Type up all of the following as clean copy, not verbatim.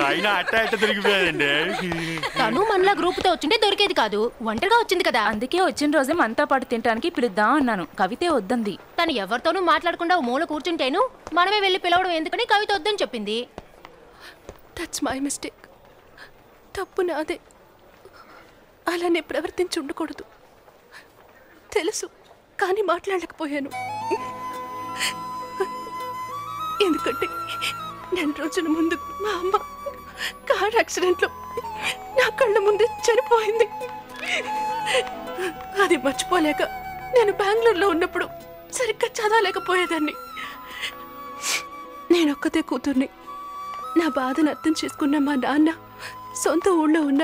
అయినా అట్ట దొరికిపోయాదండి. తను మనలా గ్రూప్ తో వచ్చింటే దొరికేది కాదు, ఒంటరిగా వచ్చింది కదా. అందుకే వచ్చిన రోజే మనతో పాటు తినడానికి పిలుద్దాం అన్నాను. కవితే వద్దంది. తను ఎవరితోనూ మాట్లాడకుండా మూల కూర్చుంటేను మనమే వెళ్ళి పిలవడం ఎందుకని కవిత వద్దని చెప్పింది. That's my mistake. తప్పు నాదే. అలానే ప్రవర్తించి ఉండకూడదు తెలుసు, కానీ మాట్లాడలేకపోయాను. ఎందుకంటే 4 రోజుల ముందు మా అమ్మ కార్ యాక్సిడెంట్లో నా కళ్ళ ముందే చనిపోయింది. అది మర్చిపోలేక నేను బెంగళూరులో ఉన్నప్పుడు సరిగ్గా చదవలేకపోయేదాన్ని. నేనొక్కతే కూతుర్ని. నా బాధను అర్థం చేసుకున్న మా నాన్న సొంత ఊళ్ళో ఉన్న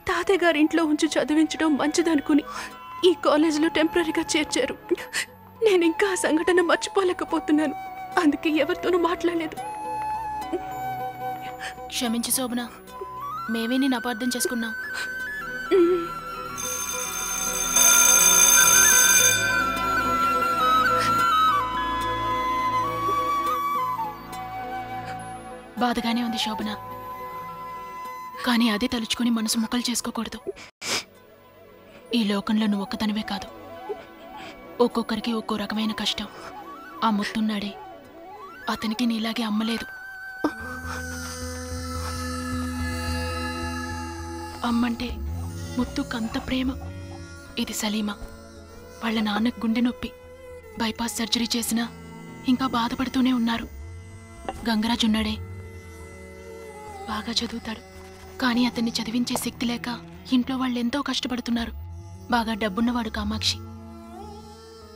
తాతయ్య గారి ఇంట్లో ఉంచి చదివించడం మంచిదనుకుని ఈ కాలేజీలో టెంపరీగా చేర్చారు. నేను ఇంకా ఆ సంఘటన మర్చిపోలేకపోతున్నాను. అందుకే ఎవరితోనూ మాట్లాడలేదు. క్షమించు శోభన, మేమే నేను అపార్థం చేసుకున్నాం. బాధగానే ఉంది శోభన, కానీ అదే తలుచుకుని మనసు ముక్కలు చేసుకోకూడదు. ఈ లోకంలో నువ్వు ఒక్కతనివే కాదు, ఒక్కొక్కరికి ఒక్కో రకమైన కష్టం. ఆ ముత్తున్నాడే, అతనికి నీలాగే అమ్మలేదు. అమ్మంటే ముత్తుకంత ప్రేమ. ఇది సలీమా, వాళ్ళ నాన్నకు గుండె నొప్పి, బైపాస్ సర్జరీ చేసినా ఇంకా బాధపడుతూనే ఉన్నారు. గంగరాజు ఉన్నాడే, బాగా చదువుతాడు, కానీ అతన్ని చదివించే శక్తి లేక ఇంట్లో వాళ్ళు ఎంతో కష్టపడుతున్నారు. బాగా డబ్బున్నవాడు కామాక్షి,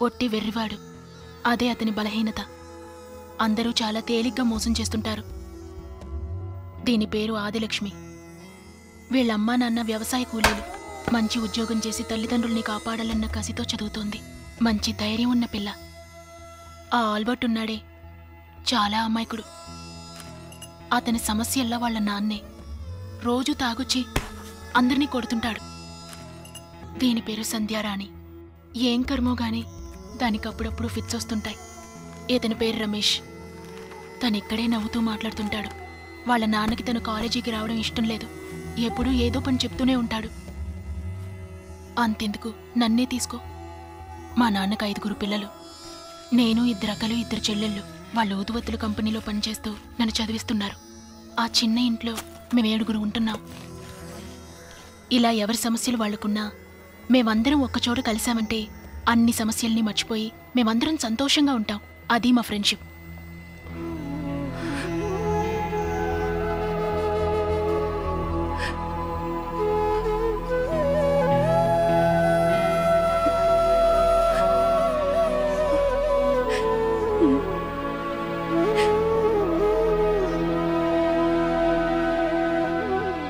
ఒట్టి వెర్రివాడు. అదే అతని బలహీనత. అందరూ చాలా తేలిగ్గా మోసం చేస్తుంటారు. దీని పేరు ఆదిలక్ష్మి. వీళ్ళమ్మా నాన్న వ్యవసాయ కూలీలు. మంచి ఉద్యోగం చేసి తల్లిదండ్రుల్ని కాపాడాలన్న కసితో చదువుతోంది. మంచి ధైర్యం ఉన్న పిల్ల. ఆ ఆల్బర్ట్ ఉన్నాడే, చాలా అమాయకుడు. అతని సమస్యల్లా వాళ్ళ నాన్నే. రోజు తాగొచ్చి అందరినీ కొడుతుంటాడు. దీని పేరు సంధ్యారాణి. ఏం కర్మో గాని దానికి అప్పుడప్పుడు ఫిట్స్ వస్తుంటాయి. ఇతని పేరు రమేష్. తనిక్కడే నవ్వుతూ మాట్లాడుతుంటాడు. వాళ్ళ నాన్నకి తను కాలేజీకి రావడం ఇష్టం లేదు. ఎప్పుడూ ఏదో పని చెప్తూనే ఉంటాడు. అంతెందుకు, నన్నే తీసుకో. మా నాన్నకు 5 పిల్లలు. నేను 2 అక్కలు 2 చెల్లెళ్ళు. వాళ్ళ ఊదువత్తుల కంపెనీలో పనిచేస్తూ నన్ను చదివిస్తున్నారు. ఆ చిన్న ఇంట్లో మేము 7 ఉంటున్నాం. ఇలా ఎవరి సమస్యలు వాళ్ళకున్నా మేమందరం ఒక్కచోట కలిసామంటే అన్ని సమస్యల్ని మర్చిపోయి మేమందరం సంతోషంగా ఉంటాం. అది మా ఫ్రెండ్షిప్.